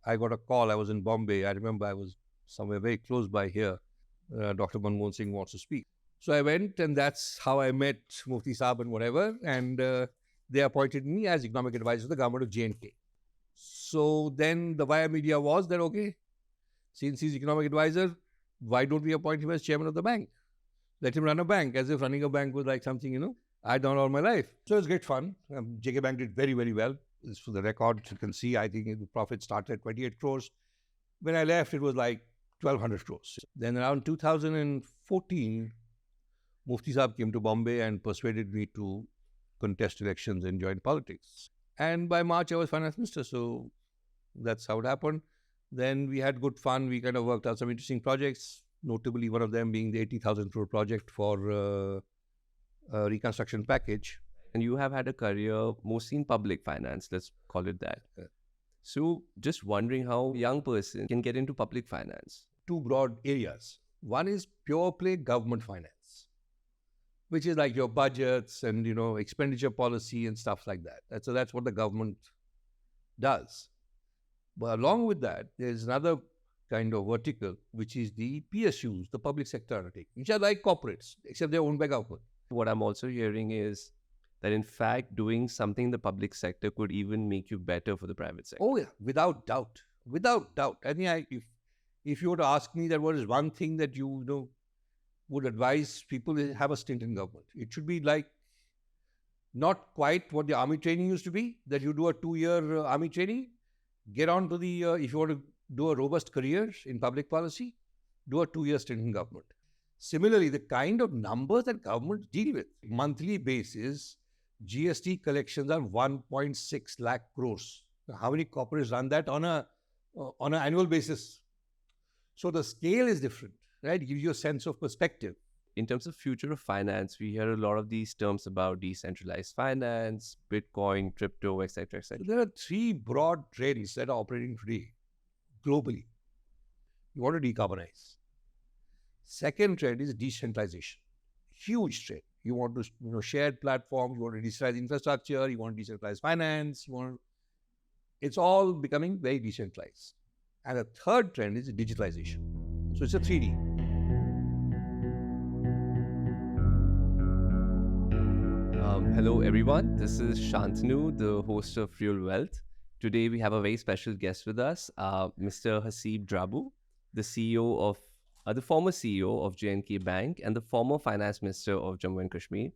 I got a call. I was in Bombay. I remember I was somewhere very close by here. Dr. Manmohan Singh wants to speak. So I went, and that's how I met Mufti Saab and whatever. And they appointed me as economic advisor to the government of J&K. So then the via media was that, okay, since he's economic advisor, why don't we appoint him as chairman of the bank? Let him run a bank, as if running a bank was like something, I'd done all my life. So it was great fun. JK Bank did very, very well. This for the record, you can see, I think the profit started at 28 crores. When I left, it was like 1,200 crores. Then around 2014, Mufti Saab came to Bombay and persuaded me to contest elections and join politics. And by March, I was finance minister. So that's how it happened. Then we had good fun. We kind of worked out some interesting projects, notably one of them being the 80,000 crore project for a reconstruction package. And you have had a career mostly in public finance, let's call it that. So just wondering how a young person can get into public finance. Two broad areas. One is pure play government finance, which is like your budgets and, expenditure policy and stuff like that. So that's what the government does. But along with that, there's another kind of vertical, which is the PSUs, the public sector undertaking, which are like corporates, except they're owned by government. What I'm also hearing is that, in fact, doing something in the public sector could even make you better for the private sector. Oh, yeah, without doubt. Without doubt. I think if you were to ask me that what is one thing that you would advise people is have a stint in government. It should be like not quite what the army training used to be, that you do a 2-year army training, get on to the, if you want to do a robust career in public policy, do a 2-year stint in government. Similarly, the kind of numbers that governments deal with, monthly basis, GST collections are 1.6 lakh crores. How many corporates run that on an annual basis? So the scale is different, right? It gives you a sense of perspective. In terms of future of finance, we hear a lot of these terms about decentralized finance, Bitcoin, crypto, etc., etc. So there are 3 broad trends that are operating today globally. You want to decarbonize. Second trend is decentralization. Huge trend. You want to shared platforms, you want to decentralize infrastructure, you want to decentralize finance, it's all becoming very decentralized. And the third trend is digitalization. So it's a 3D. Hello everyone, this is Shantanu, the host of Real Wealth. Today we have a very special guest with us, Mr. Haseeb Drabu, the former CEO of J&K Bank and the former Finance Minister of Jammu and Kashmir.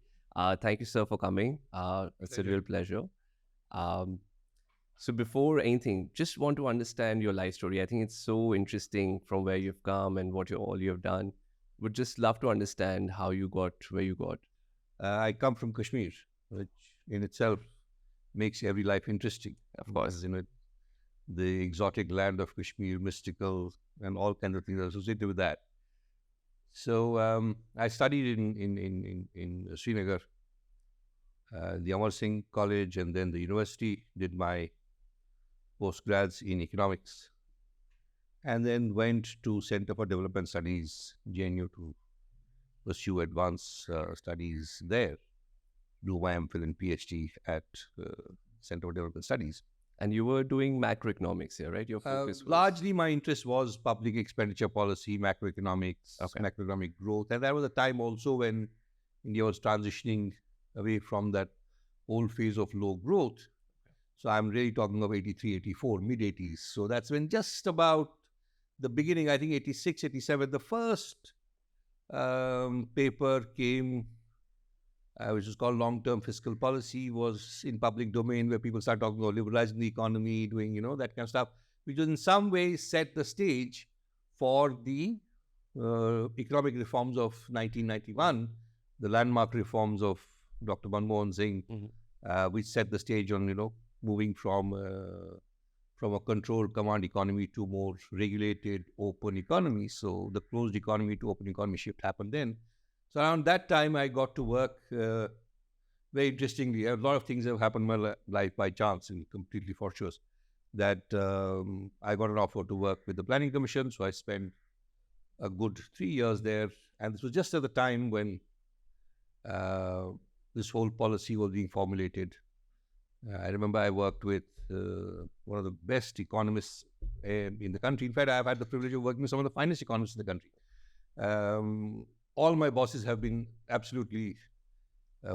Thank you, sir, for coming. It's a real pleasure. So before anything, just want to understand your life story. I think it's so interesting from where you've come and what all you have done. Would just love to understand how you got where you got. I come from Kashmir, which in itself makes every life interesting. Of course. The exotic land of Kashmir, mystical, and all kinds of things associated with that. So I studied in Srinagar, the Amar Singh College, and then the university, did my postgrads in economics, and then went to Center for Development Studies, JNU, to pursue advanced studies there, do my MPhil and PhD at Center for Development Studies. And you were doing macroeconomics here, right? Your focus was... Largely, my interest was public expenditure policy, macroeconomics, macroeconomic growth. And that was a time also when India was transitioning away from that old phase of low growth. So I'm really talking of 83, 84, mid-80s. So that's when just about the beginning, I think 86, 87, the first paper came, which is called long-term fiscal policy, was in public domain, where people start talking about liberalizing the economy, doing, that kind of stuff, which was in some ways set the stage for the economic reforms of 1991, the landmark reforms of Dr. Manmohan Singh, which set the stage on, moving from a controlled command economy to more regulated open economy. So the closed economy to open economy shift happened then. So around that time, I got to work very interestingly. A lot of things have happened in my life by chance and completely fortuitous. That I got an offer to work with the Planning Commission. So I spent a good 3 years there. And this was just at the time when this whole policy was being formulated. I remember I worked with one of the best economists in the country. In fact, I've had the privilege of working with some of the finest economists in the country. All my bosses have been absolutely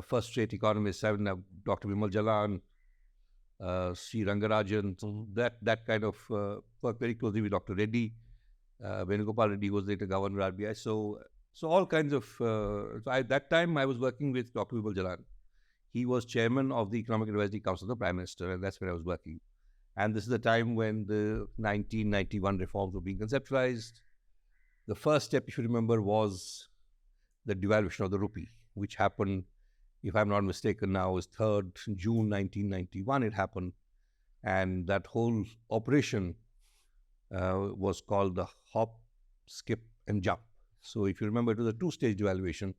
first-rate economists. I've Dr. Mimal Jalan, Sri Rangarajan, that kind of worked very closely with Dr. Reddy. Venkataraman Reddy was later governor RBI. So all kinds of. At that time, I was working with Dr. Mimal Jalan. He was chairman of the Economic Advisory Council of the Prime Minister, and that's where I was working. And this is the time when the 1991 reforms were being conceptualized. The first step, if you remember, was the devaluation of the rupee, which happened, if I'm not mistaken now, is 3rd June 1991 it happened. And that whole operation was called the hop, skip and jump. So if you remember, it was a two-stage devaluation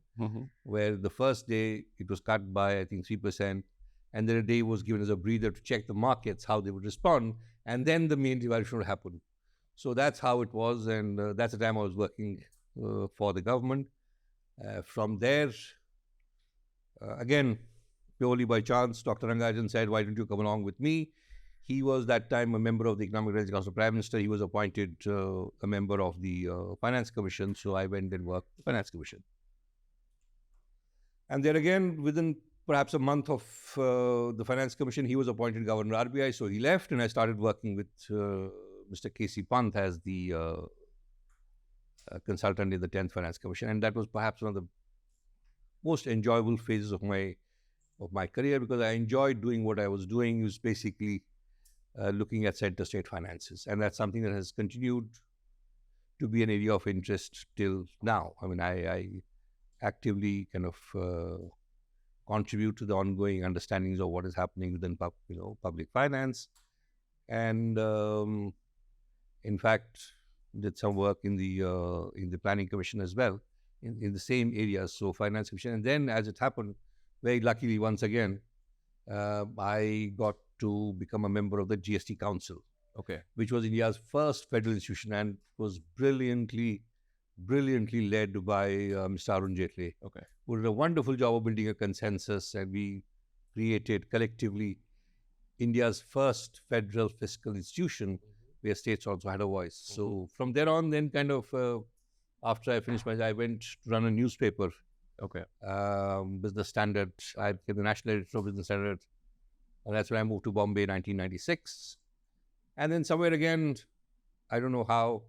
where the first day it was cut by, I think, 3%. And then a day was given as a breather to check the markets, how they would respond. And then the main devaluation would happen. So that's how it was. And that's the time I was working for the government. From there, again, purely by chance, Dr. Rangarajan said, why don't you come along with me? He was that time a member of the Economic Advisory Council of Prime Minister. He was appointed a member of the Finance Commission. So I went and worked the Finance Commission. And there again, within perhaps a month of the Finance Commission, he was appointed Governor RBI. So he left and I started working with Mr. K.C. Pant as the consultant in the 10th Finance Commission. And that was perhaps one of the most enjoyable phases of my career, because I enjoyed doing what I was doing. It was basically looking at center state finances. And that's something that has continued to be an area of interest till now. I mean, I actively kind of contribute to the ongoing understandings of what is happening within public finance. And in fact, did some work in the Planning Commission as well, in the same areas, so Finance Commission. And then as it happened, very luckily once again, I got to become a member of the GST Council, which was India's first federal institution and was brilliantly led by Mr. Arun Jaitley, who did a wonderful job of building a consensus, and we created collectively India's first federal fiscal institution where states also had a voice. So from there on, then kind of after I finished I went to run a newspaper, Business Standard. I became the national editor of Business Standard, and that's when I moved to Bombay in 1996. And then somewhere again, I don't know how,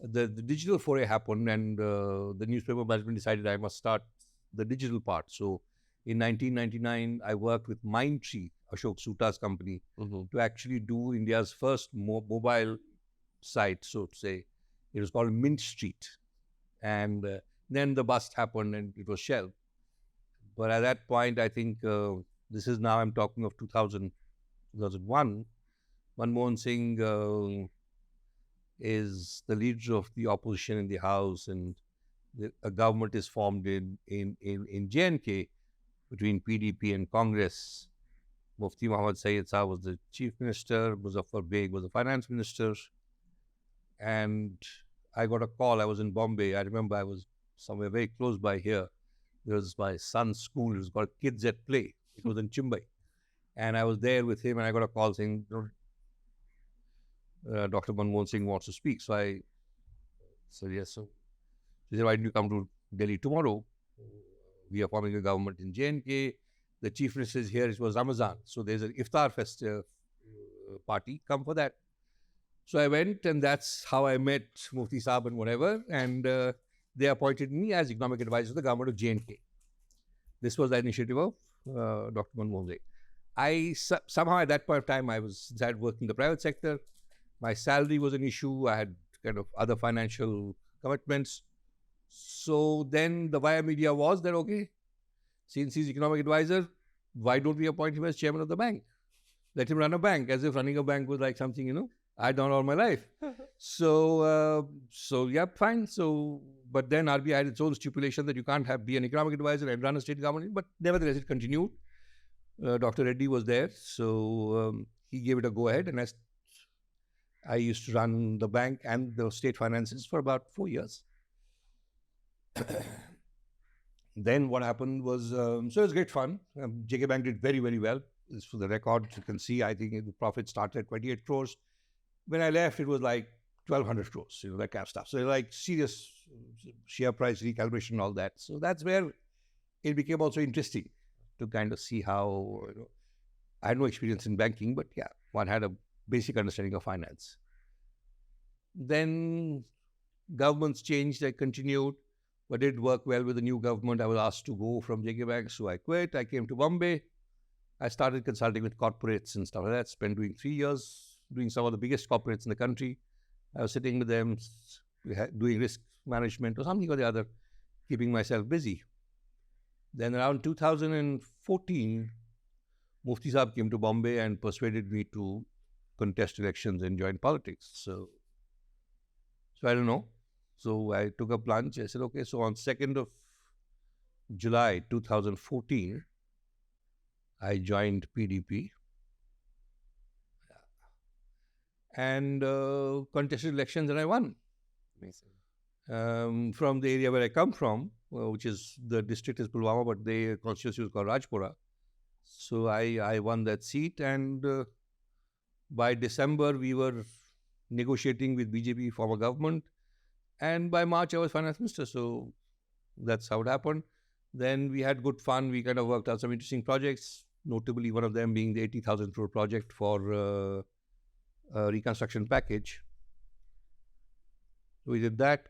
the digital foray happened, and the newspaper management decided I must start the digital part. So in 1999, I worked with Mindtree, Ashok Souta's company, to actually do India's first mobile site, so to say. It was called Mint Street. And then the bust happened and it was shelved. But at that point, I think this is now, I'm talking of 2001, Manmohan Singh is the leader of the opposition in the House, and a government is formed in J&K between PDP and Congress. Mufti Muhammad Sayyid Saab was the chief minister, Muzaffar Beg was the finance minister. And I got a call. I was in Bombay. I remember I was somewhere very close by here. There was my son's school. It was called Kids at Play. It was in Chimbai. And I was there with him, and I got a call saying, Dr. Manmohan Singh wants to speak. So I said, yes. So he said, why don't you come to Delhi tomorrow? We are forming a government in J&K. The chief minister is here. It was Ramadan. So there's an iftar festive party. Come for that. So I went, and that's how I met Mufti Saab and whatever. And they appointed me as economic advisor to the government of J&K. This was the initiative of Dr. Manmohan Singh. Somehow at that point of time, since I had worked in the private sector, my salary was an issue. I had kind of other financial commitments. So then the via media was that, okay, since he's economic advisor, why don't we appoint him as chairman of the bank? Let him run a bank, as if running a bank was like something, I'd done all my life. So yeah, fine. So, but then RBI had its own stipulation that you can't be an economic advisor and run a state government. But nevertheless, it continued. Dr. Reddy was there. So he gave it a go ahead. And I used to run the bank and the state finances for about 4 years. Then what happened was, so it was great fun. J&K Bank did very, very well. For the record, you can see, I think the profit started at 28 crores. When I left, it was like 1,200 crores, that kind of stuff. So like serious share price recalibration and all that. So that's where it became also interesting to kind of see how, I had no experience in banking, but yeah, one had a basic understanding of finance. Then governments changed, I continued, but did work well with the new government. I was asked to go from J&K Bank, so I quit. I came to Bombay. I started consulting with corporates and stuff like that. Spent doing 3 years, doing some of the biggest corporates in the country. I was sitting with them, doing risk management or something or the other, keeping myself busy. Then around 2014, Mufti Saab came to Bombay and persuaded me to contest elections and join politics. So I don't know. So I took a plunge. I said, okay, so on 2nd of July 2014, I joined PDP and contested elections and I won. Amazing. From the area where I come from, which is the district is Pulwama, but the constituency was called Rajpura. So I won that seat, and by December we were negotiating with BJP former government, and by March I was finance minister. So that's how it happened. Then we had good fun. We kind of worked out some interesting projects, notably one of them being the 80,000 crore project for a reconstruction package. We did that.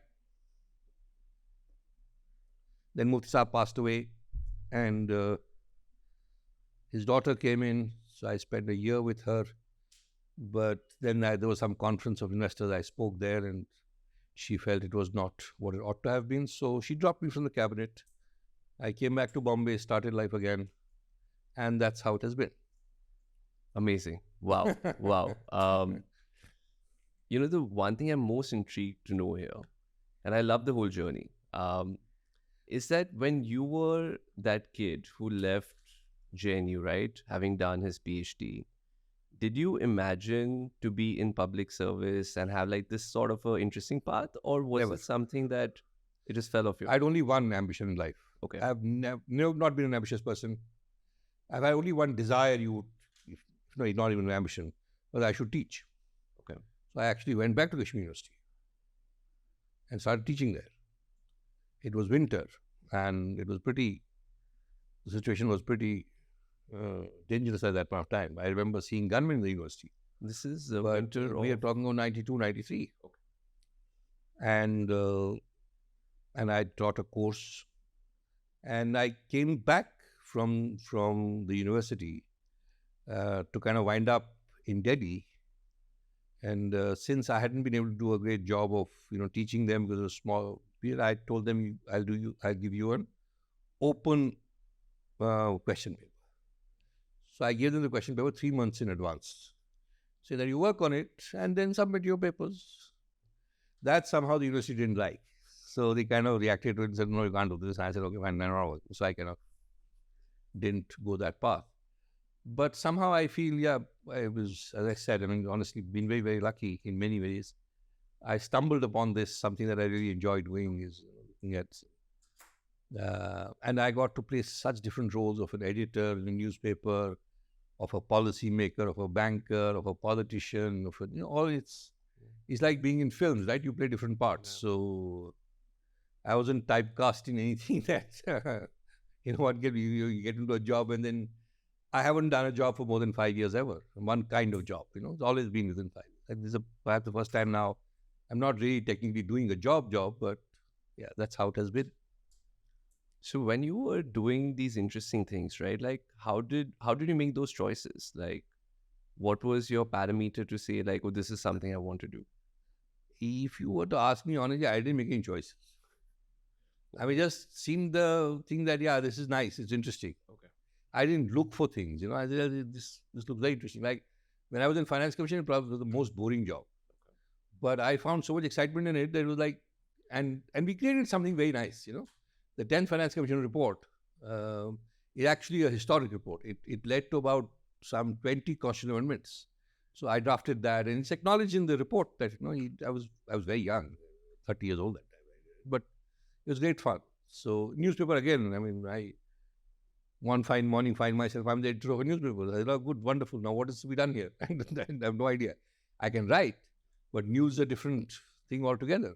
Then Mufti Saab passed away, and his daughter came in. So I spent a year with her. But then there was some conference of investors. I spoke there, and she felt it was not what it ought to have been. So she dropped me from the cabinet. I came back to Bombay, started life again, and that's how it has been. Amazing. Wow. Wow. The one thing I'm most intrigued to know here, and I love the whole journey, is that when you were that kid who left JNU, right, having done his PhD, did you imagine to be in public service and have like this sort of an interesting path, or was Never. it something that it just fell off your? I had only one ambition in life. Okay. I've never not been an ambitious person. I've had only one desire, not even an ambition, but I should teach. Okay. So I actually went back to Kashmir University and started teaching there. It was winter, and the situation was pretty dangerous at that point of time. I remember seeing gunmen in the university. This is the But winter we are of... talking about 92, 93. Okay. And I taught a course, and I came back from the university to kind of wind up in Delhi. And since I hadn't been able to do a great job of teaching them because it was a small period, I told them I'll give you an open question paper. So I gave them the question paper 3 months in advance. Say that you work on it and then submit your papers. That somehow the university didn't like. So they kind of reacted to it and said, no, you can't do this. And I said, okay, fine, no. So I kind of didn't go that path. But somehow I feel, I was, as I said, honestly, been very, very lucky in many ways. I stumbled upon this, something that I really enjoy doing is looking at, and I got to play such different roles of an editor in a newspaper, of a policy maker, of a banker, of a politician, all it's like being in films, right? You play different parts. Yeah. So I wasn't typecast in anything that, you get into a job and then I haven't done a job for more than 5 years ever. One kind of job, it's always been within 5 years. This is perhaps the first time now I'm not really technically doing a job, but yeah, that's how it has been. So when you were doing these interesting things, right? Like how did you make those choices? Like what was your parameter to say like, oh, this is something I want to do? If you were to ask me honestly, I didn't make any choices. Just seemed the thing that, this is nice, it's interesting. Okay. I didn't look for things, I said, this looks very interesting. Like when I was in Finance Commission, it probably was the most boring job. Okay. But I found so much excitement in it that it was like, and we created something very nice, The 10th Finance Commission report is actually a historic report. It led to about some 20 constitutional amendments. So I drafted that, and it's acknowledged in the report that I was very young, 30 years old that time, but it was great fun. So newspaper again. I one fine morning find myself I'm the editor of a newspaper. I said, oh, good, wonderful. Now what is to be done here? I have no idea. I can write, But news is a different thing altogether.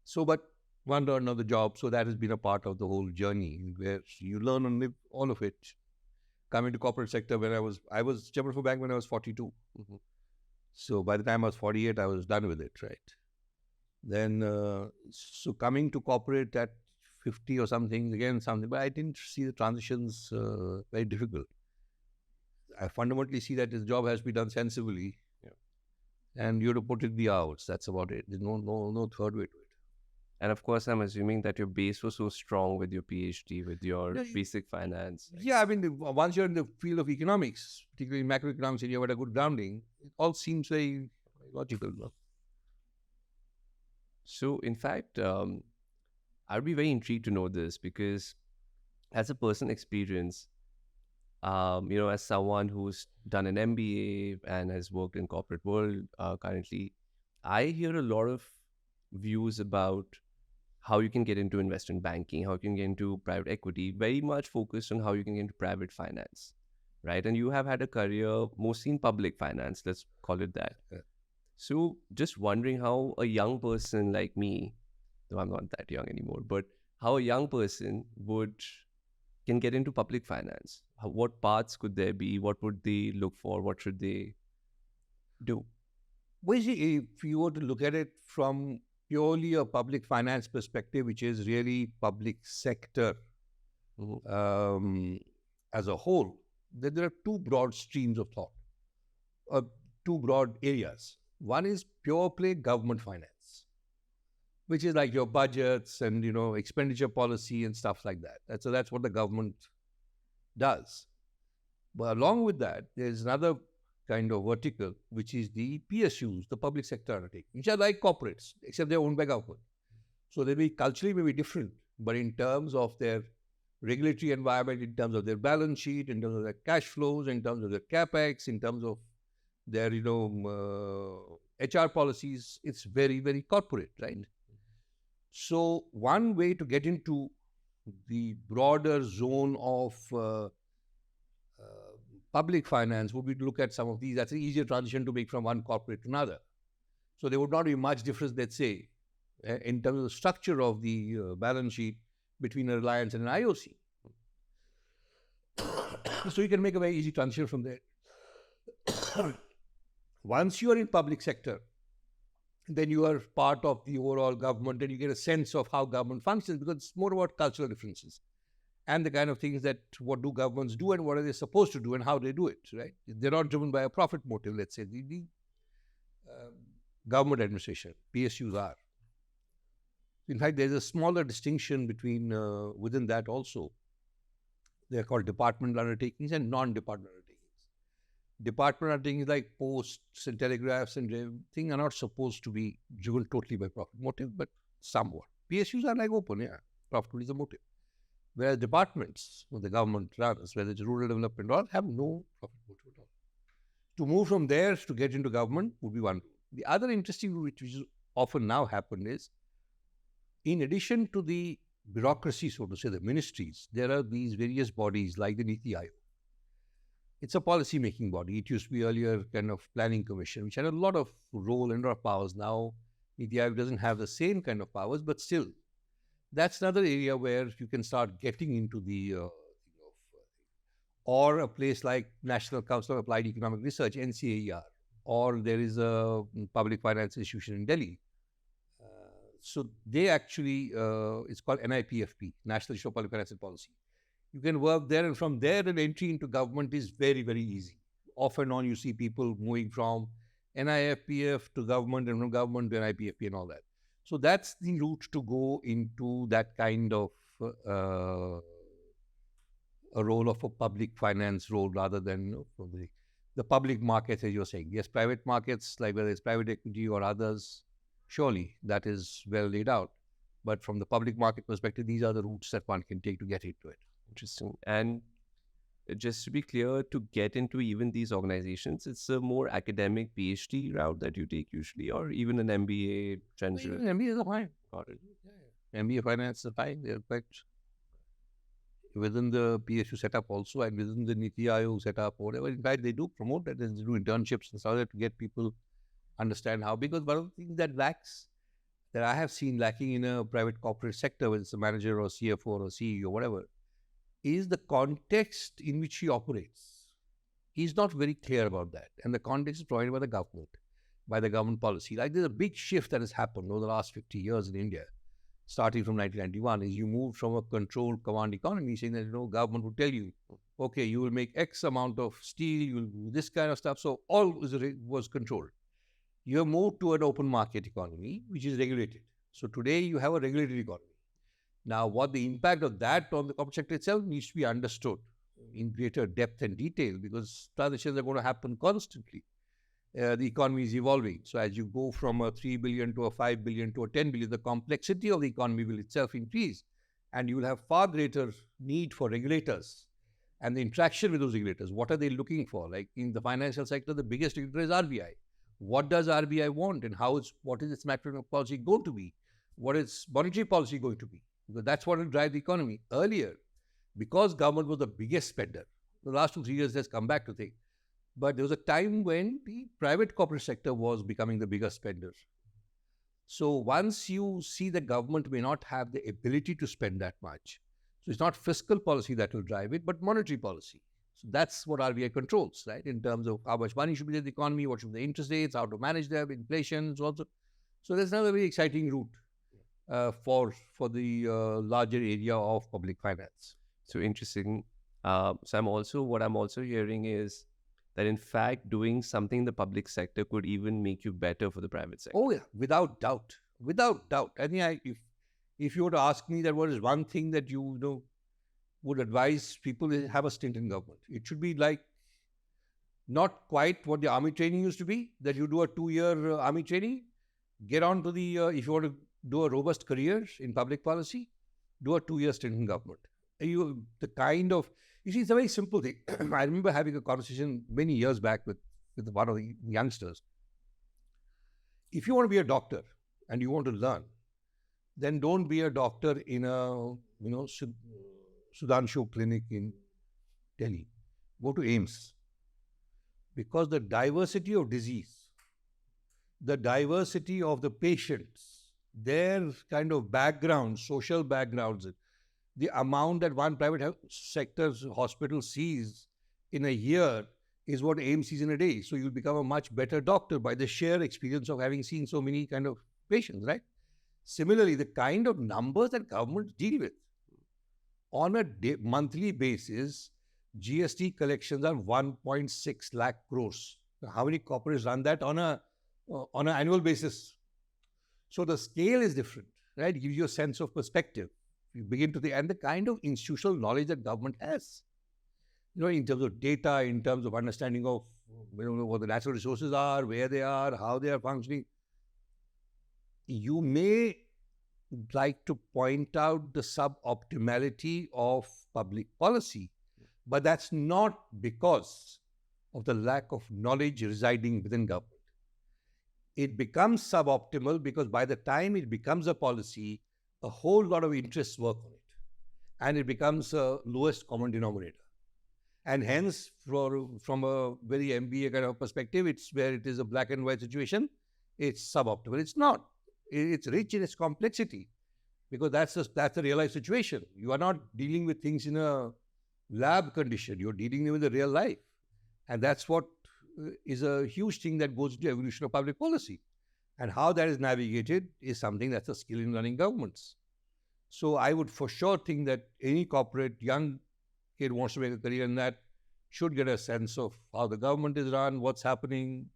So, but one or another job. So that has been a part of the whole journey where you learn and live all of it. Coming to corporate sector when I was chairman for bank when I was 42. Mhm. So by the time I was 48, I was done with it, right? Then, so coming to corporate at 50 or something, again, something, but I didn't see the transitions very difficult. I fundamentally see that this job has to be done sensibly, Yeah. and you have to put in the hours. That's about it. There's no third way to it. And of course, I'm assuming that your base was so strong with your PhD, with your Yeah, basic finance. Right? yeah, I mean, once you're in the field of economics, particularly macroeconomics, and you have a good grounding, it all seems very logical. No? So, in fact, I'd be very intrigued to know this because, as a personal experience, as someone who's done an MBA and has worked in corporate world currently, I hear a lot of views about how you can get into investment banking, how you can get into private equity, very much focused on how you can get into private finance, right? And you have had a career mostly in public finance, let's call it that. Yeah. So just wondering how a young person like me, though I'm not that young anymore, but how a young person would can get into public finance. What paths could there be? What would they look for? What should they do? Well, see, if you were to look at it from purely a public finance perspective, which is really public sector Mhm. as a whole, then there are two broad streams of thought, or two broad areas. One is pure play government finance, which is like your budgets and expenditure policy and stuff like that. So that's what the government does. But along with that, there's another kind of vertical, which is the PSUs, the public sector undertakings, which are like corporates, except they're owned by government. So they may culturally may be different, but in terms of their regulatory environment, in terms of their balance sheet, in terms of their cash flows, in terms of their capex, in terms of their HR policies, it's very very corporate, right? So one way to get into the broader zone of public finance would be to look at some of these. That's an easier transition to make from one corporate to another. So there would not be much difference, let's say, in terms of the structure of the balance sheet between a Reliance and an IOC. So you can make a very easy transition from there. Once you are in public sector, then you are part of the overall government and you get a sense of how government functions because it's more about cultural differences and the kind of things that what do governments do and what are they supposed to do and how they do it, right? They're not driven by a profit motive, let's say. The government administration, PSUs are. In fact, there's a smaller distinction between within that also. They're called departmental undertakings and non-departmental undertakings. Departmental undertakings like posts and telegraphs and everything are not supposed to be driven totally by profit motive, but somewhat. PSUs are like open, yeah. Profit is the motive. Whereas departments, the government runs, whether it's rural development or all, have no profit motive at all. To move from there to get into government would be one. The other interesting route, which is often now happen, is in addition to the bureaucracy, so to say, the ministries, there are these various bodies like the Niti Aayog. It's a policy making body. It used to be earlier kind of planning commission, which had a lot of role and a lot of powers. Now, Niti Aayog doesn't have the same kind of powers, but still, that's another area where you can start getting into the or a place like National Council of Applied Economic Research, NCAER, or there is a public finance institution in Delhi. So they actually, it's called NIPFP, National Institute of Public Finance and Policy. You can work there, and from there, an entry into government is very, very easy. Off and on, you see people moving from NIFPF to government and from government to NIPFP and all that. So that's the route to go into that kind of a role of a public finance role rather than from the public markets, as you're saying. Yes, private markets, like whether it's private equity or others, surely that is well laid out. But from the public market perspective, these are the routes that one can take to get into it. Interesting. And just to be clear, to get into even these organizations, it's a more academic PhD route that you take usually, or even an MBA transfer. Even MBA is fine. Got it. MBA finance is fine. They're quite within the PSU setup also and within the Niti Aayog setup or whatever. In fact, they do promote that and they do internships and stuff like that to get people understand how, because one of the things that I have seen lacking in a private corporate sector, whether it's a manager or CFO or CEO, whatever, is the context in which he operates. He's not very clear about that. And the context is provided by the government policy. Like there's a big shift that has happened over the last 50 years in India, starting from 1991, is you moved from a controlled command economy, saying that, government would tell you, okay, you will make X amount of steel, you will do this kind of stuff. So all was controlled. You have moved to an open market economy, which is regulated. So today you have a regulated economy. Now, what the impact of that on the corporate sector itself needs to be understood in greater depth and detail, because transitions are going to happen constantly. The economy is evolving. So as you go from a 3 billion to a 5 billion to a 10 billion, the complexity of the economy will itself increase. And you will have far greater need for regulators and the interaction with those regulators. What are they looking for? Like in the financial sector, the biggest regulator is RBI. What does RBI want, and what is its macroeconomic policy going to be? What is monetary policy going to be? Because that's what will drive the economy. Earlier, because government was the biggest spender, the last 2-3 years has come back to think. But there was a time when the private corporate sector was becoming the biggest spender. So once you see the government may not have the ability to spend that much, so it's not fiscal policy that will drive it, but monetary policy. So that's what RBI controls, right? In terms of how much money should be in the economy, what should be the interest rates, how to manage them, inflation, so on. So that's another very exciting route for the larger area of public finance. So interesting. What I'm also hearing is that in fact doing something in the public sector could even make you better for the private sector. Oh yeah, without doubt, without doubt. I think if you were to ask me that what is one thing that you would advise people is have a stint in government. It should be like not quite what the army training used to be, that you do a 2-year army training, get on to the, if you want to do a robust career in public policy, do a 2-year stint in government. You see, it's a very simple thing. I remember having a conversation many years back with one of the youngsters. If you want to be a doctor and you want to learn, then don't be a doctor in a, Sudanshu clinic in Delhi. Go to AIMS. Because the diversity of disease, the diversity of the patients, their kind of backgrounds, social backgrounds, the amount that one private sector's hospital sees in a year is what AIMS sees in a day. So you'll become a much better doctor by the sheer experience of having seen so many kind of patients, right? Similarly, the kind of numbers that governments deal with on a monthly basis, GST collections are 1.6 lakh crores. How many corporates run that on an annual basis? So the scale is different, right? It gives you a sense of perspective. You begin to think, and the kind of institutional knowledge that government has, in terms of data, in terms of understanding of what the natural resources are, where they are, how they are functioning. You may like to point out the suboptimality of public policy, but that's not because of the lack of knowledge residing within government. It becomes suboptimal because by the time it becomes a policy, a whole lot of interests work on it, and it becomes a lowest common denominator. And hence, from a very MBA kind of perspective, it's where it is a black and white situation, it's suboptimal. It's not. It's rich in its complexity, because that's a real life situation. You are not dealing with things in a lab condition. You're dealing with the real life. And that's what is a huge thing that goes into evolution of public policy. And how that is navigated is something that's a skill in running governments. So I would for sure think that any corporate young kid who wants to make a career in that should get a sense of how the government is run, what's happening,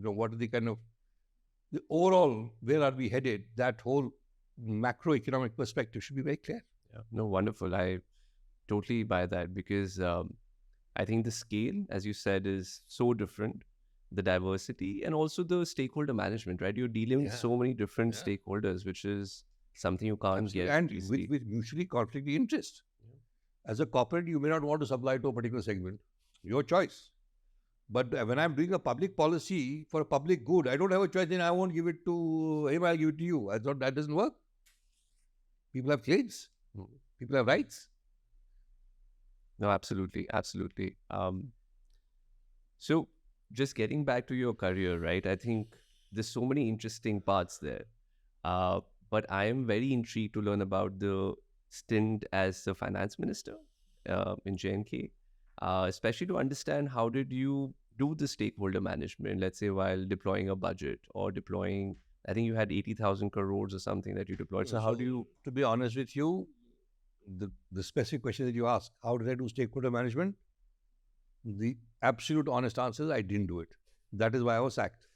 what are the overall, where are we headed? That whole macroeconomic perspective should be very clear. Yeah. No, wonderful. I totally buy that, because I think the scale, as you said, is so different. The diversity and also the stakeholder management, right? You're dealing with so many different stakeholders, which is something you can't get. And with mutually conflicting interest. As a corporate, you may not want to supply to a particular segment. Your choice. But when I'm doing a public policy for a public good, I don't have a choice, then I won't give it to him, I'll give it to you. I thought that doesn't work. People have claims. People have rights. No, absolutely. Absolutely. So just getting back to your career, right? I think there's so many interesting parts there. But I am very intrigued to learn about the stint as the finance minister in J&K, especially to understand how did you do the stakeholder management, let's say while deploying a budget or deploying, I think you had 80,000 crores or something that you deployed. So how do you? To be honest with you, the specific question that you asked, how did I do stakeholder management? The absolute honest answer is I didn't do it. That is why I was sacked.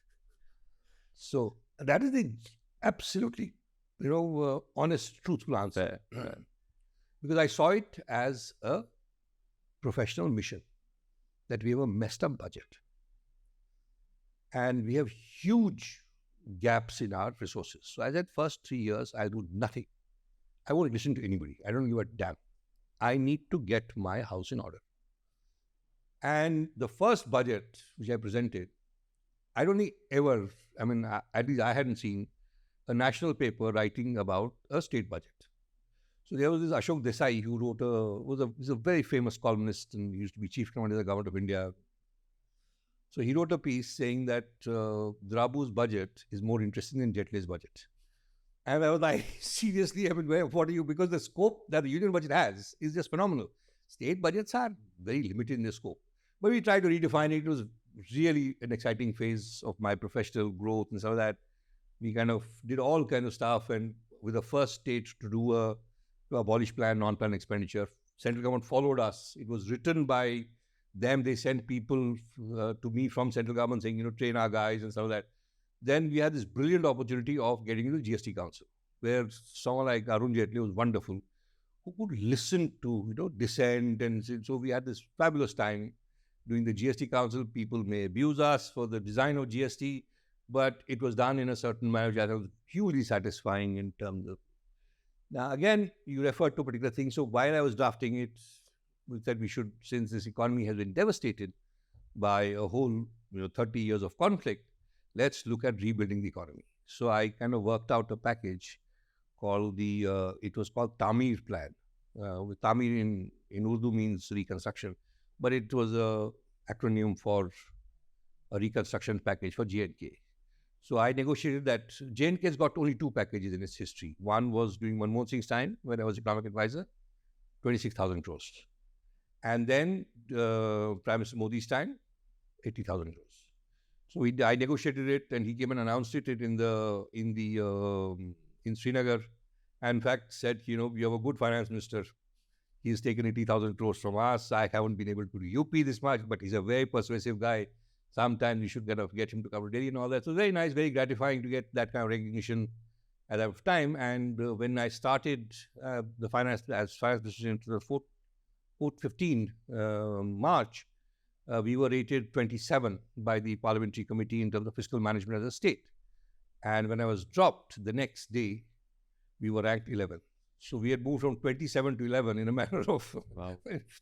So that is the absolutely, honest, truthful answer. Because I saw it as a professional mission that we have a messed up budget. And we have huge gaps in our resources. So I said, first 3 years, I'll do nothing. I won't listen to anybody. I don't give a damn. I need to get my house in order. And the first budget which I presented, I don't think ever, at least I hadn't seen a national paper writing about a state budget. So there was this Ashok Desai who was a very famous columnist and used to be chief commander of the government of India. So he wrote a piece saying that Drabu's budget is more interesting than Jet Li's budget. And I was like, seriously, what are you? Because the scope that the union budget has is just phenomenal. State budgets are very limited in their scope. But we tried to redefine it. It was really an exciting phase of my professional growth and some of that. We kind of did all kind of stuff, and with the first state to abolish plan, non-plan expenditure, central government followed us. It was written by them. They sent people to me from central government saying, train our guys and some of that. Then we had this brilliant opportunity of getting into the GST Council, where someone like Arun Jaitley was wonderful, who could listen to, dissent. And so we had this fabulous time doing the GST Council. People may abuse us for the design of GST, but it was done in a certain manner that was hugely satisfying in terms of. Now, again, you referred to a particular thing. So while I was drafting it, we said we should, since this economy has been devastated by a whole 30 years of conflict, let's look at rebuilding the economy. So I kind of worked out a package called it was called Tamir plan. Tamir in Urdu means reconstruction, but it was a acronym for a reconstruction package for J&K. So I negotiated that. J&K has got only 2 packages in its history. One was during Manmohan Singh's time when I was economic advisor, 26,000 crores. And then Prime Minister Modi's time, 80,000 crores. So I negotiated it, and he came and announced it in Srinagar. And in fact, said, you have a good finance minister. He's taken 80,000 crores from us. I haven't been able to do UP this much, but he's a very persuasive guy. Sometimes we should kind of get him to cover Delhi and all that. So very nice, very gratifying to get that kind of recognition at that time. And when I started the finance minister into the 15 March, we were rated 27 by the parliamentary committee in terms of fiscal management as a state. And when I was dropped the next day, we were ranked 11. So we had moved from 27 to 11 in a matter of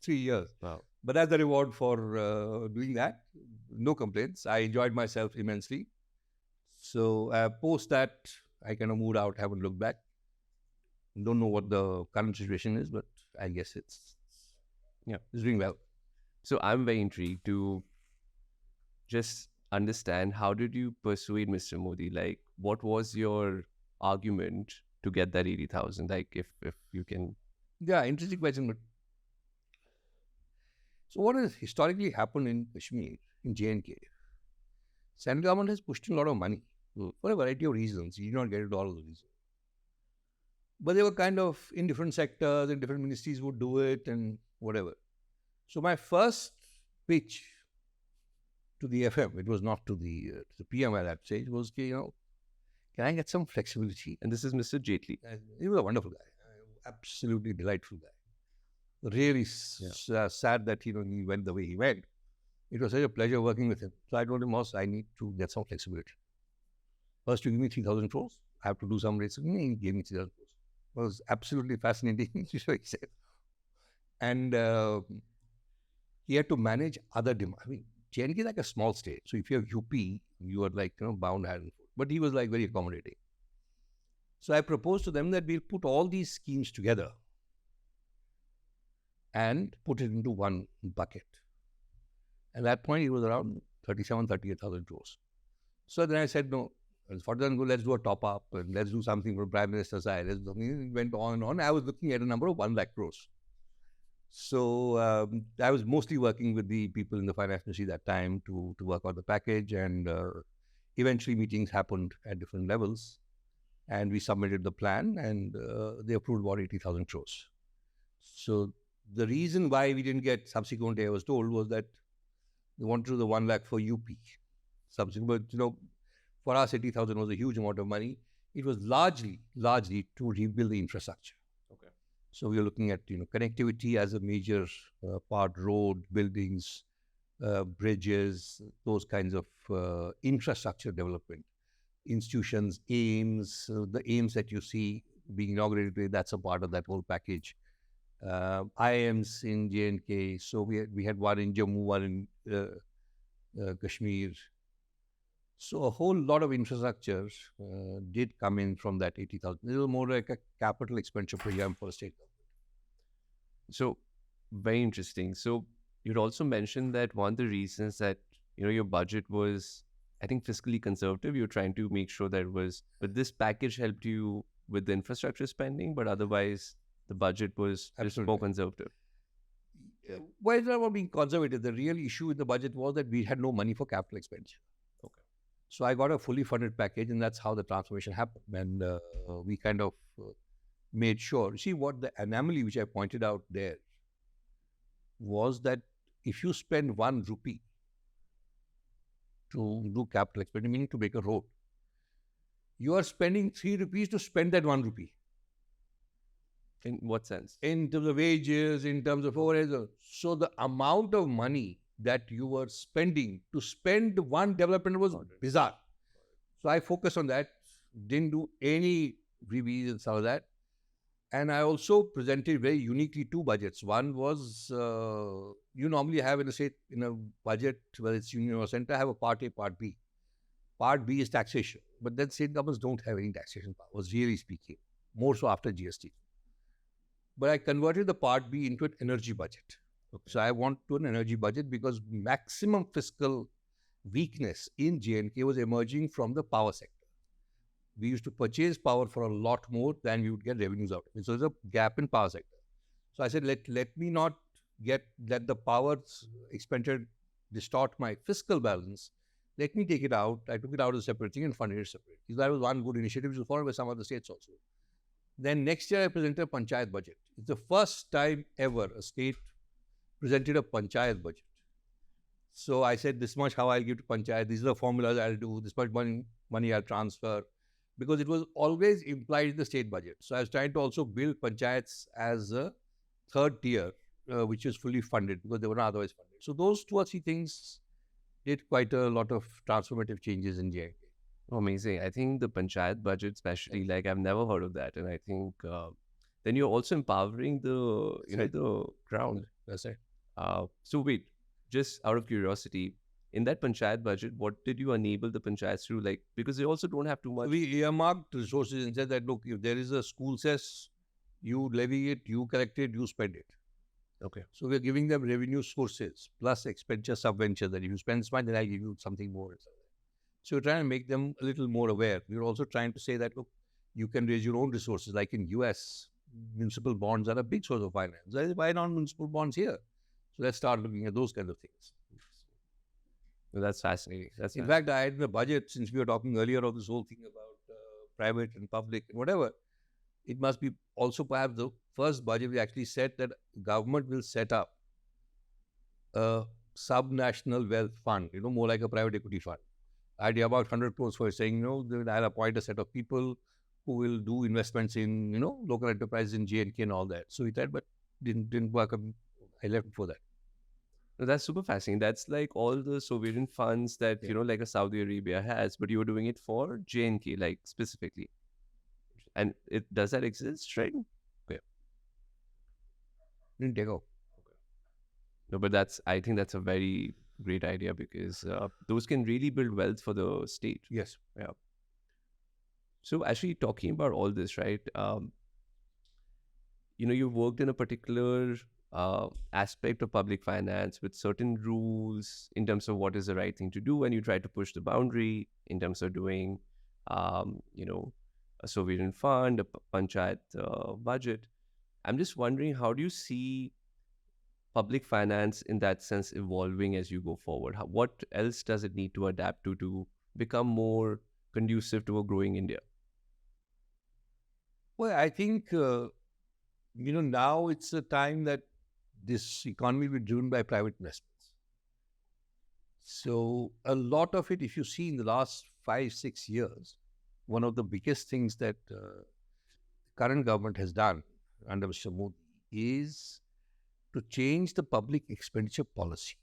3 years. Wow. But as a reward for doing that, no complaints. I enjoyed myself immensely. So post that, I kind of moved out, haven't looked back. Don't know what the current situation is, but I guess it's doing well. So I'm very intrigued to just understand, how did you persuade Mr. Modi? Like, what was your argument to get that 80,000? Like, if you can. Yeah, interesting question. But so what has historically happened in Kashmir, in J&K? Central government has pushed in a lot of money for a variety of reasons. You did not get it all of the reasons. But they were kind of in different sectors, and different ministries would do it and whatever. So my first pitch to the FM, it was not to the PM at that stage, was, can I get some flexibility? And this is Mr. Jaitley. He was a wonderful guy, absolutely delightful guy. Really sad that he went the way he went. It was such a pleasure working with him. So I told him, boss, I need to get some flexibility. First, you give me 3,000 crores. I have to do some rates. He gave me 3,000 crores. It was absolutely fascinating. So he said. And he had to manage other demands. J&K is like a small state. So if you have UP, you are like, bound hand and foot. But he was like very accommodating. So I proposed to them that we'll put all these schemes together and put it into one bucket. At that point, it was around 38,000 crores. So then I said, no, And for them, let's do a top up and let's do something from Prime Minister's side. Let's do something. It went on and on. I was looking at a number of 1 lakh crores. So I was mostly working with the people in the finance ministry that time to work on the package, and eventually meetings happened at different levels, and we submitted the plan, and they approved about 80,000 crores. So the reason why we didn't get subsequently, I was told, was that they wanted to do the 1 lakh for UP. Subsequent, but for us, 80,000 was a huge amount of money. It was largely to rebuild the infrastructure. Okay. So we are looking at connectivity as a major part, road, buildings, bridges, those kinds of infrastructure development. Institutions, aims, the aims that you see being inaugurated today, that's a part of that whole package. IIMs in J&K, so we had one in Jammu, one in Kashmir. So a whole lot of infrastructure did come in from that 80,000. It was more like a capital expenditure program for a state government. So very interesting. So you'd also mentioned that one of the reasons that your budget was, I think, fiscally conservative. You're trying to make sure that it was, but this package helped you with the infrastructure spending, but otherwise the budget was just more conservative. Why is it about being conservative? The real issue in the budget was that we had no money for capital expenditure. Okay. So I got a fully funded package, and that's how the transformation happened. And we kind of made sure. See, what the anomaly which I pointed out there was that if you spend 1 rupee to do capital expenditure, meaning to make a road, you are spending 3 rupees to spend that 1 rupee. In what sense? In terms of wages, in terms of overheads. So the amount of money that you were spending to spend one development was bizarre. So I focused on that, didn't do any freebies and some of that. And I also presented very uniquely 2 budgets. One was, you normally have in a budget, whether it's union or center, have a part A, part B. Part B is taxation. But then state governments don't have any taxation powers, really speaking, more so after GST. But I converted the part B into an energy budget. Okay. So I want to an energy budget because maximum fiscal weakness in J&K was emerging from the power sector. We used to purchase power for a lot more than we would get revenues out of it. So there's a gap in power sector. So I said, let me not let the power expenditure distort my fiscal balance. Let me take it out. I took it out as a separate thing and funded it separately. That was one good initiative which was followed by some other states also. Then next year I presented a panchayat budget. It's the first time ever a state presented a panchayat budget. So I said, this much how I'll give to panchayat, these are the formulas I'll do, this much money I'll transfer, because it was always implied in the state budget. So I was trying to also build panchayats as a third tier, which is fully funded because they were not otherwise funded. So those 2 or 3 things did quite a lot of transformative changes in J&K. Oh, amazing. I think the panchayat budget, especially, like I've never heard of that. And I think then you're also empowering the ground. That's right. So wait, just out of curiosity, in that panchayat budget, what did you enable the panchayats to do? Like, because they also don't have too much. We earmarked resources and said that, look, if there is a school cess, you levy it, you collect it, you spend it. Okay. So we're giving them revenue sources plus expenditure subventure, that if you spend much, then I give you something more. So we're trying to make them a little more aware. We're also trying to say that, look, you can raise your own resources. Like in US, municipal bonds are a big source of finance. Why not municipal bonds here? So let's start looking at those kinds of things. Well, that's fascinating. In fact, I had in the budget, since we were talking earlier of this whole thing about private and public and whatever, it must be also perhaps the first budget we actually said that government will set up a sub-national wealth fund, more like a private equity fund. Idea about 100 crores for saying, I'll appoint a set of people who will do investments in, local enterprises in J&K and all that. So we tried, but didn't work. I left before that. No, that's super fascinating. That's like all the sovereign funds that, like a Saudi Arabia has, but you were doing it for J&K, like specifically. And does that exist, right? Okay. Didn't take off. Okay. No, but I think that's a very great idea because those can really build wealth for the state. Yes. Yeah. So actually talking about all this, right? You worked in a particular aspect of public finance with certain rules in terms of what is the right thing to do, and you try to push the boundary in terms of doing you know, a sovereign fund, a panchayat budget. I'm just wondering, how do you see public finance in that sense evolving as you go forward? What else does it need to adapt to become more conducive to a growing India? Well, I think, now it's a time that this economy will be driven by private investments. So a lot of it, if you see in the last 5, 6 years, one of the biggest things that current government has done under Mr. Modi is to change the public expenditure policy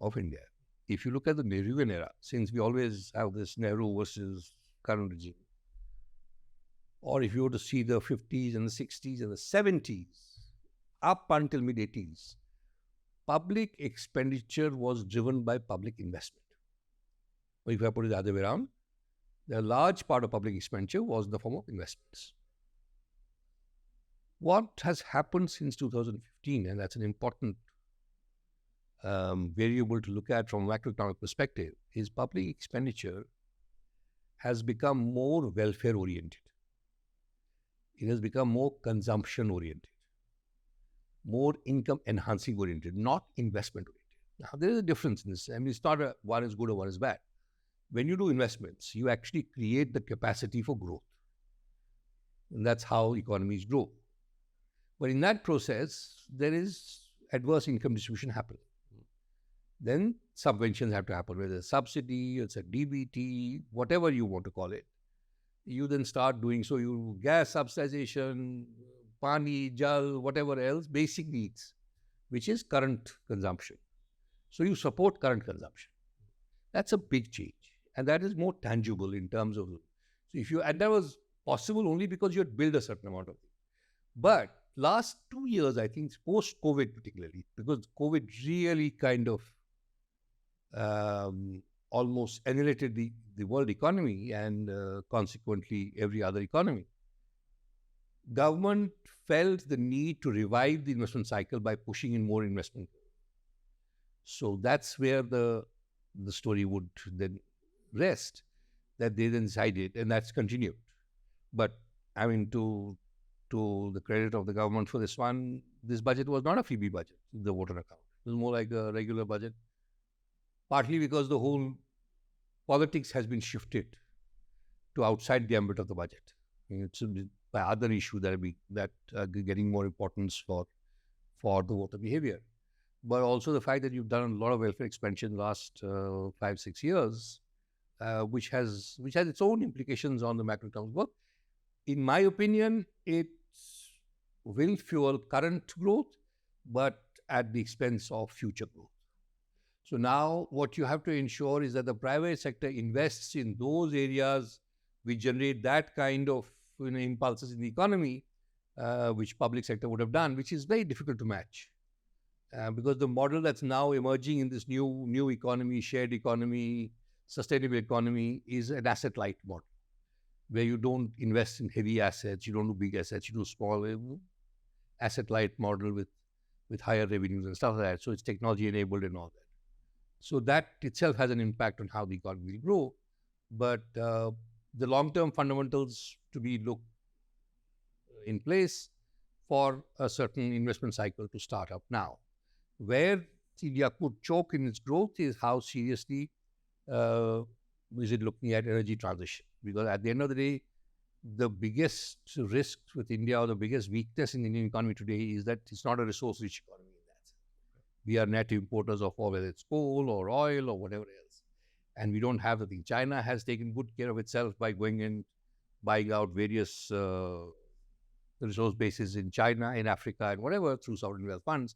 of India. If you look at the Nehruvian era, since we always have this Nehru versus current regime, or if you were to see the 50s and the 60s and the 70s, up until mid 80s, public expenditure was driven by public investment. Or if I put it the other way around, the large part of public expenditure was in the form of investments. What has happened since 2015, and that's an important variable to look at from a macroeconomic perspective, is public expenditure has become more welfare oriented. It has become more consumption oriented, more income enhancing oriented, not investment oriented. Now, there is a difference in this. I mean, it's not one is good or one is bad. When you do investments, you actually create the capacity for growth. And that's how economies grow. But in that process, there is adverse income distribution happening. Then subventions have to happen, whether it's a subsidy, it's a DBT, whatever you want to call it. You then start doing so. You gas subsidization, pani, jal, whatever else, basic needs, which is current consumption. So you support current consumption. That's a big change. And that is more tangible in terms of, so if you, and that was possible only because you had built a certain amount of things. But last 2 years, I think, post-COVID particularly, because COVID really kind of almost annihilated the world economy and consequently every other economy. Government felt the need to revive the investment cycle by pushing in more investment. So that's where the story would then rest, that they then decided, and that's continued. But I mean, to the credit of the government for this one, this budget was not a freebie budget, the voter account. It was more like a regular budget, partly because the whole politics has been shifted to outside the ambit of the budget. It's by other issues that are getting more importance for the voter behavior. But also the fact that you've done a lot of welfare expansion in the last 5, 6 years, which has its own implications on the macroeconomic work. In my opinion, it will fuel current growth, but at the expense of future growth. So now what you have to ensure is that the private sector invests in those areas which generate that kind of impulses in the economy, which public sector would have done, which is very difficult to match. Because the model that's now emerging in this new economy, shared economy, sustainable economy, is an asset-light model, where you don't invest in heavy assets, you don't do big assets, you do small asset-light model with higher revenues and stuff like that. So it's technology-enabled and all that. So that itself has an impact on how the economy will grow. But the long-term fundamentals to be looked in place for a certain investment cycle to start up now. Where India could choke in its growth is how seriously is it looking at energy transition. Because at the end of the day, the biggest risk with India, or the biggest weakness in the Indian economy today, is that it's not a resource-rich economy. We are net importers of all, whether it's coal or oil or whatever else. And we don't have the thing. China has taken good care of itself by going and buying out various resource bases in China, in Africa, and whatever through sovereign wealth funds.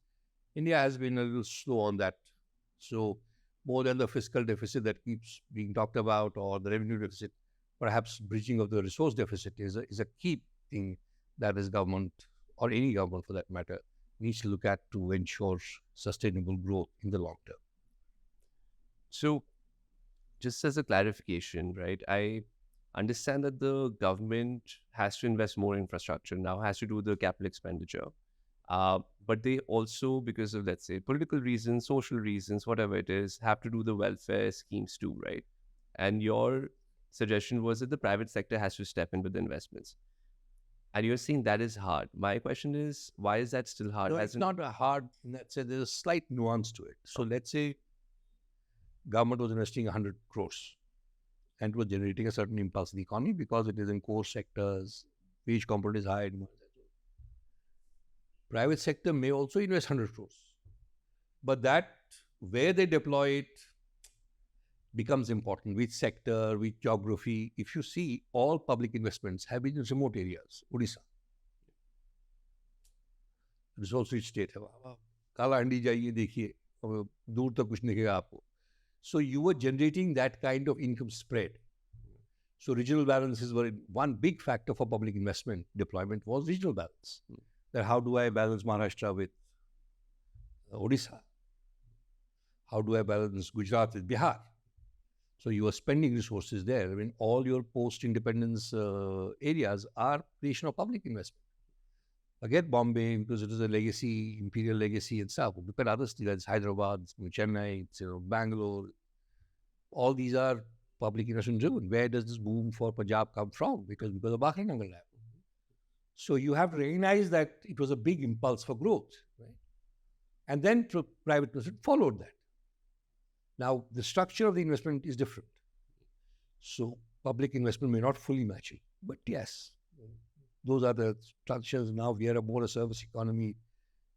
India has been a little slow on that. So more than the fiscal deficit that keeps being talked about, or the revenue deficit, perhaps bridging of the resource deficit is a key thing that this government, or any government for that matter, needs to look at to ensure sustainable growth in the long term. So, just as a clarification, right, I understand that the government has to invest more in infrastructure now, has to do the capital expenditure. But they also, because of, let's say, political reasons, social reasons, whatever it is, have to do the welfare schemes too, right? And your suggestion was that the private sector has to step in with the investments. And you're saying that is hard. My question is, why is that still hard? No, it's not a hard, let's say there's a slight nuance to it. So let's say government was investing 100 crores and was generating a certain impulse in the economy because it is in core sectors, wage component is high. Private sector may also invest 100 crores. But that, where they deploy it, becomes important. Which sector, which geography. If you see, all public investments have been in remote areas. Odisha. Resource rich state है वहाँ. काला अंडी जाइए देखिए, दूर तक कुछ नहीं दिखेगा आपको. So you were generating that kind of income spread. So regional balances were one big factor for public investment deployment was regional balance. That how do I balance Maharashtra with Odisha? How do I balance Gujarat with Bihar? So you are spending resources there. I mean, all your post-independence areas are creation of public investment. Forget Bombay because it is a legacy, imperial legacy and stuff. Look at other cities, Hyderabad, Chennai, Bangalore. All these are public investment driven. Where does this boom for Punjab come from? Because of Bhakhri Lab. So you have to recognize that it was a big impulse for growth, right? And then private investment followed that. Now, the structure of the investment is different. So public investment may not fully match it. But yes, those are the transitions. Now we are a service economy.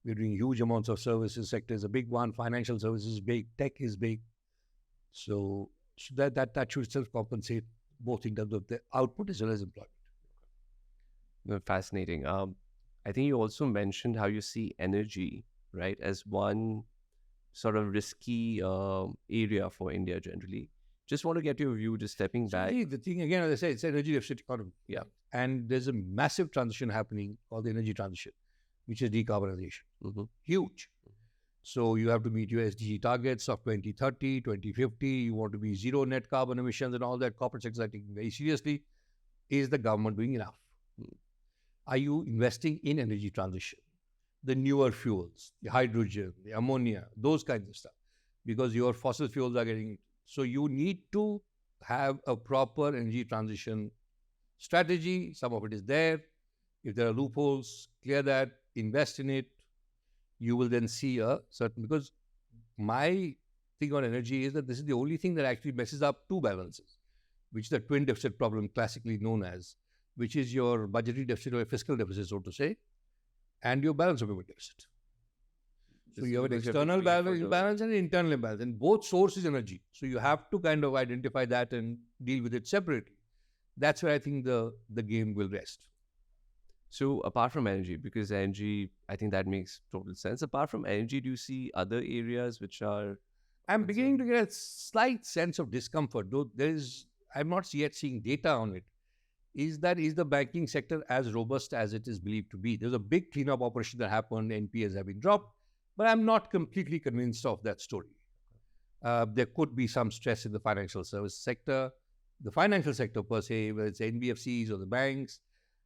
We're doing huge amounts of services. Sector is a big one. Financial services is big. Tech is big. So that should self-compensate both in terms of the output as well as employment. Fascinating. I think you also mentioned how you see energy, right, as one sort of risky area for India generally. Just want to get your view, just stepping back. The thing, again, as I say, it's an energy deficit economy. Yeah. And there's a massive transition happening called the energy transition, which is decarbonization. Huge. So you have to meet your SDG targets of 2030, 2050. You want to be zero net carbon emissions and all that. Corporate sector are taking very seriously. Is the government doing enough? Are you investing in energy transition? The newer fuels, the hydrogen, the ammonia, those kinds of stuff. Because your fossil fuels are getting... So you need to have a proper energy transition strategy. Some of it is there. If there are loopholes, clear that, invest in it. You will then see a certain... Because my thing on energy is that this is the only thing that actually messes up two balances, which is the twin deficit problem classically known as, which is your budgetary deficit or fiscal deficit, so to say, and your balance of payment deficit. So you have an external imbalance and an internal imbalance, and both sources energy. So you have to kind of identify that and deal with it separately. That's where I think the game will rest. So apart from energy, because energy, I think that makes total sense. Apart from energy, do you see other areas which are... I'm beginning to get a slight sense of discomfort, though I'm not yet seeing data on it. Is the banking sector as robust as it is believed to be? There's a big cleanup operation that happened, NPAs have been dropped, but I'm not completely convinced of that story. There could be some stress in the financial service sector. The financial sector per se, whether it's NBFCs or the banks,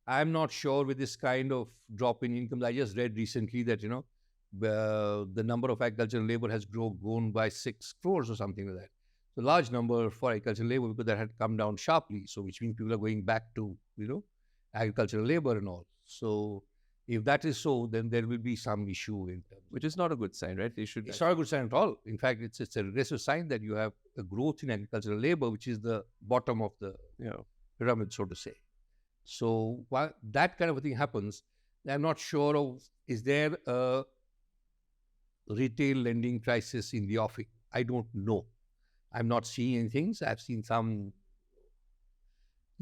I'm not sure with this kind of drop in incomes. I just read recently that, the number of agricultural labor has grown by 6 crores or something like that. So large number for agricultural labor because that had come down sharply. So which means people are going back to, agricultural labor and all. So if that is so, then there will be some issue. Which is not a good sign, right? It's not a good sign at all. In fact, it's a regressive sign that you have a growth in agricultural labor, which is the bottom of the pyramid, so to say. So while that kind of a thing happens, I'm not sure of, is there a retail lending crisis in the offing? I don't know. I'm not seeing anything. So I've seen some.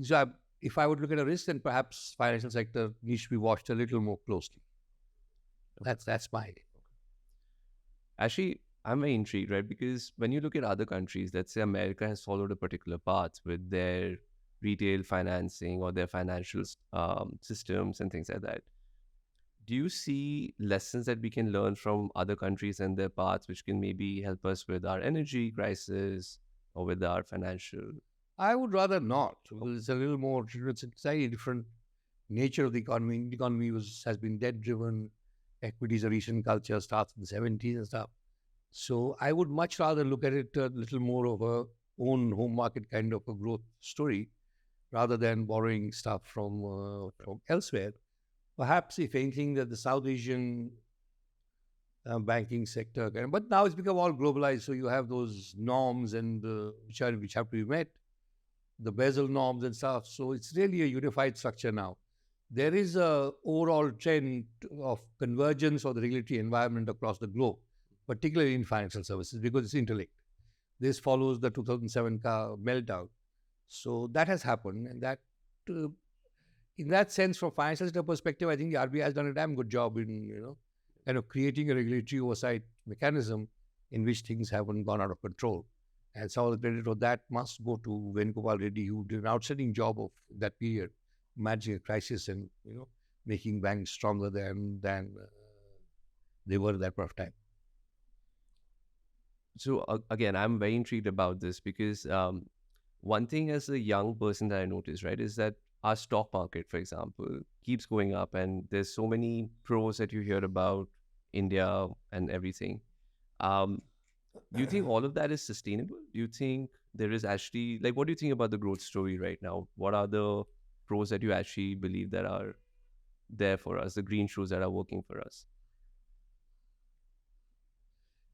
So if I would look at a risk, then perhaps financial sector needs to be watched a little more closely. That's my... Actually, I'm very intrigued, right? Because when you look at other countries, let's say America has followed a particular path with their retail financing or their financial systems and things like that. Do you see lessons that we can learn from other countries and their paths, which can maybe help us with our energy crisis or with our financial? I would rather not. Because it's a little more, it's a slightly different nature of the economy. The economy has been debt-driven. Equities are recent culture, starts in the 70s and stuff. So I would much rather look at it a little more of a own home market kind of a growth story rather than borrowing stuff from elsewhere. Perhaps, if anything, that the South Asian banking sector, but now it's become all globalized. So you have those norms and which have to be met, the Basel norms and stuff. So it's really a unified structure now. There is a overall trend of convergence of the regulatory environment across the globe, particularly in financial services, because it's interlinked. This follows the 2007 meltdown. So that has happened, and that, uh, in that sense, from financial sector perspective, I think the RBI has done a damn good job in kind of creating a regulatory oversight mechanism in which things haven't gone out of control. And some of the credit for that must go to Venkataraman Reddy, who did an outstanding job of that period, managing a crisis and making banks stronger than they were at that point of time. So again, I'm very intrigued about this because one thing as a young person that I noticed, right, is that our stock market, for example, keeps going up, and there's so many pros that you hear about India and everything. Um, do you think all of that is sustainable? Do you think there is actually, like, what do you think about the growth story right now? What are the pros that you actually believe that are there for us, the green shoots that are working for us?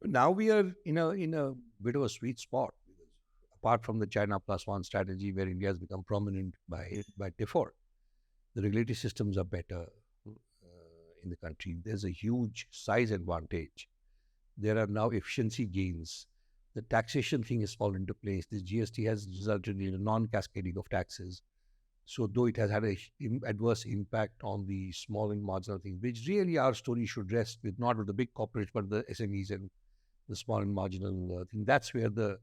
Now we are in a bit of a sweet spot. Apart from the China plus one strategy, where India has become prominent by default, the regulatory systems are better in the country. There's a huge size advantage. There are now efficiency gains. The taxation thing has fallen into place. This GST has resulted in a non-cascading of taxes. So though it has had a adverse impact on the small and marginal things, which really our story should rest with, not with the big corporates, but the SMEs and the small and marginal thing. That's where the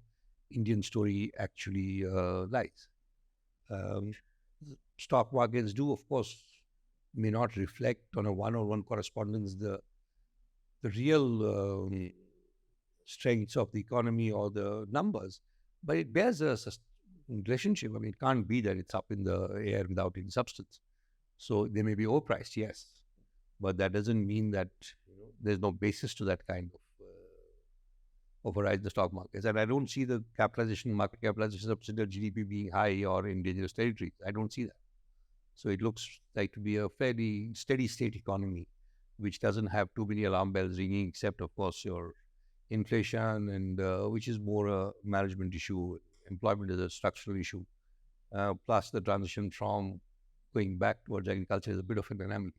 Indian story actually lies. Um, Stock markets do, of course, may not reflect on a one-on-one correspondence the real strengths of the economy or the numbers, but it bears a relationship. I mean, it can't be that it's up in the air without any substance. So they may be overpriced, yes, but that doesn't mean that there's no basis to that kind of override the stock markets. And I don't see the market capitalization of percent of GDP being high or in dangerous territory. I don't see that. So it looks like to be a fairly steady state economy, which doesn't have too many alarm bells ringing, except, of course, your inflation, and which is more a management issue. Employment is a structural issue. Plus, the transition from going back towards agriculture is a bit of an anomaly.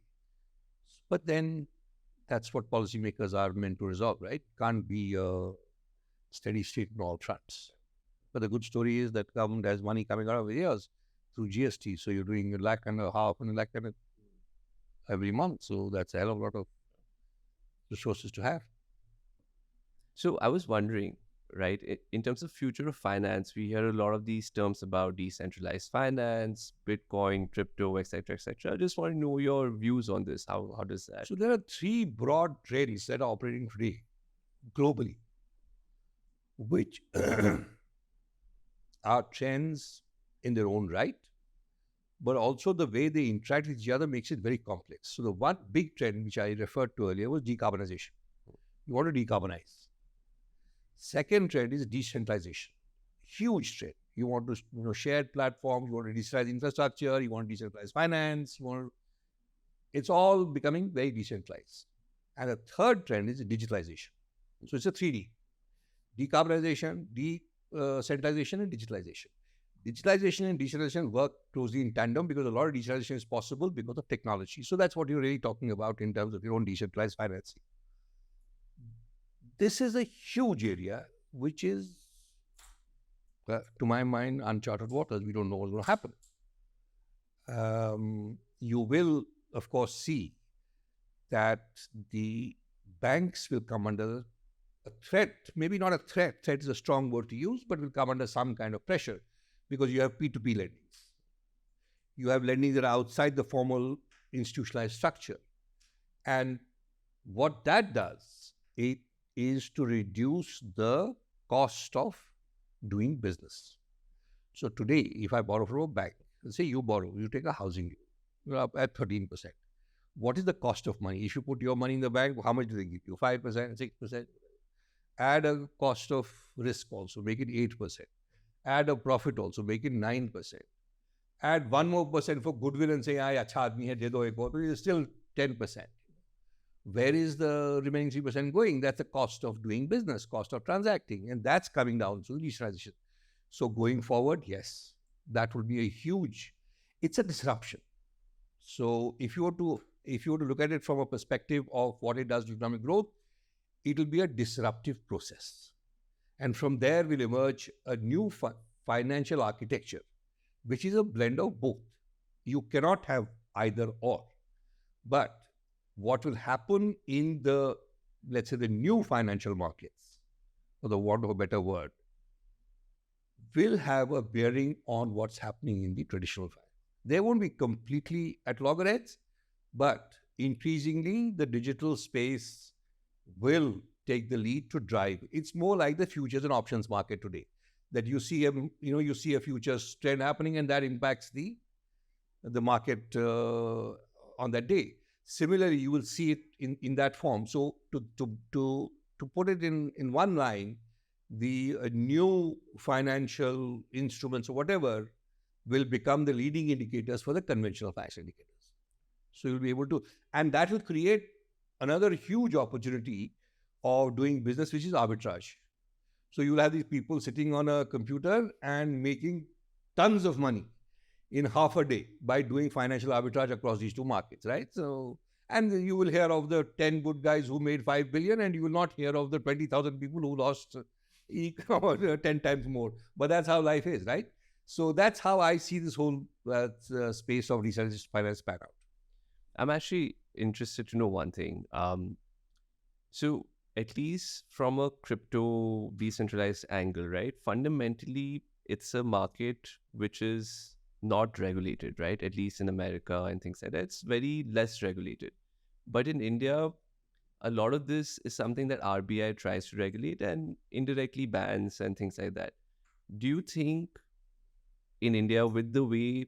But then that's what policymakers are meant to resolve, right? Can't be a steady state on all fronts. But the good story is that government has money coming out of the ears through GST. So you're doing $1.5 lakh and $1.5 lakh every month. So that's a hell of a lot of resources to have. So I was wondering, right, in terms of future of finance, we hear a lot of these terms about decentralized finance, Bitcoin, crypto, etc., etc. I just want to know your views on this. How does that? So there are three broad trends that are operating today globally, which are trends in their own right, but also the way they interact with each other makes it very complex. So the one big trend which I referred to earlier was decarbonization. You want to decarbonize. Second trend is decentralization. Huge trend. You want to shared platforms, you want to decentralize infrastructure, you want to decentralize finance, it's all becoming very decentralized. And the third trend is digitalization. So it's a 3D. Decarbonization, decentralization, and digitalization. Digitalization and decentralization work closely in tandem because a lot of decentralization is possible because of technology. So that's what you're really talking about in terms of your own decentralized financing. This is a huge area which is, to my mind, uncharted waters. We don't know what's going to happen. You will, of course, see that the banks will come under a threat. Maybe not a threat. Threat is a strong word to use, but will come under some kind of pressure because you have P2P lendings. You have lending that are outside the formal institutionalized structure. And what that does, it is to reduce the cost of doing business. So today, if I borrow from a bank, let's say you take a housing loan, you're up at 13%. What is the cost of money? If you put your money in the bank, how much do they give you? 5%, 6%? Add a cost of risk also, make it 8%. add a profit also, make it 9%. Add 1% more for goodwill and say, acha aadmi hai, de do ek aur, so it's still 10%. Where is the remaining 3% going? That's the cost of doing business, cost of transacting, and that's coming down through digitalization. So going forward, yes, that will be a huge, it's a disruption. So if you were to look at it from a perspective of what it does to economic growth, it will be a disruptive process. And from there will emerge a new financial architecture, which is a blend of both. You cannot have either or. But what will happen in the, let's say, the new financial markets, for the want of a better word, will have a bearing on what's happening in the traditional finance. They won't be completely at loggerheads, but increasingly the digital space will take the lead to drive. It's more like the futures and options market today, that you see a futures trend happening, and that impacts the market on that day. Similarly, you will see it in that form. So to put it in one line, the new financial instruments or whatever will become the leading indicators for the conventional financial indicators. So you'll be able to, and that will create another huge opportunity of doing business, which is arbitrage. So you'll have these people sitting on a computer and making tons of money in half a day by doing financial arbitrage across these two markets, right? So, and you will hear of the 10 good guys who made 5 billion, and you will not hear of the 20,000 people who lost 10 times more. But that's how life is, right? So that's how I see this whole space of decentralized finance pan out. I'm actually interested to know one thing. So at least from a crypto decentralized angle, right? Fundamentally, it's a market which is not regulated, right? At least in America and things like that. It's very less regulated. But in India, a lot of this is something that RBI tries to regulate and indirectly bans and things like that. Do you think in India, with the way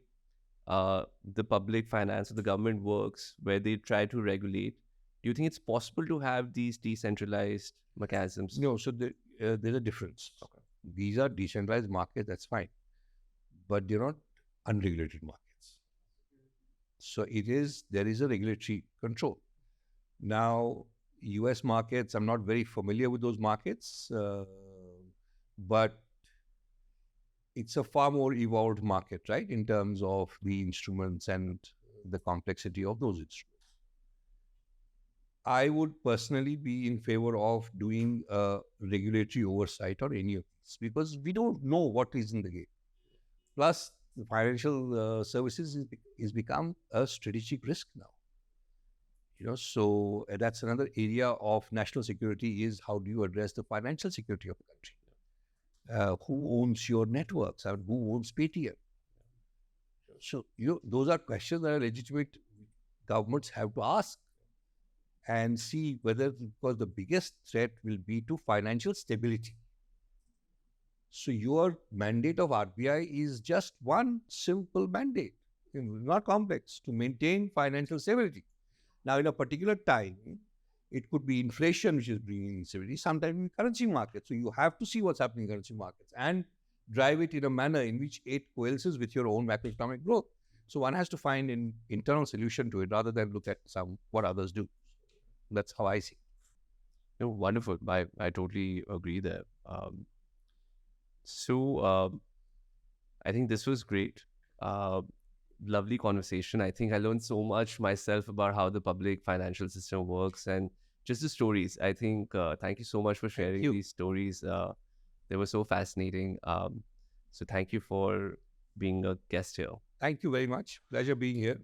the public finance or the government works, where they try to regulate, do you think it's possible to have these decentralized mechanisms? No, so there's a difference. Okay. These are decentralized markets, that's fine. But they're not unregulated markets. So there is a regulatory control. Now, US markets, I'm not very familiar with those markets, but it's a far more evolved market, right, in terms of the instruments and the complexity of those instruments. I would personally be in favor of doing a regulatory oversight on any of these, because we don't know what is in the game. Plus, the financial services is become a strategic risk now. So that's another area of national security, is how do you address the financial security of the country? Who owns your networks? And who owns Paytm? So those are questions that are legitimate governments have to ask and see whether, because the biggest threat will be to financial stability. So your mandate of RBI is just one simple mandate, not complex, to maintain financial stability. Now, in a particular time, it could be inflation which is bringing instability, sometimes in currency markets. So you have to see what's happening in currency markets and drive it in a manner in which it coalesces with your own macroeconomic growth. So one has to find an internal solution to it rather than look at what others do. That's how I see it. Wonderful. I totally agree there. So I think this was great. Lovely conversation. I think I learned so much myself about how the public financial system works and just the stories. I think thank you so much for sharing these stories. They were so fascinating. So thank you for being a guest here. Thank you very much. Pleasure being here.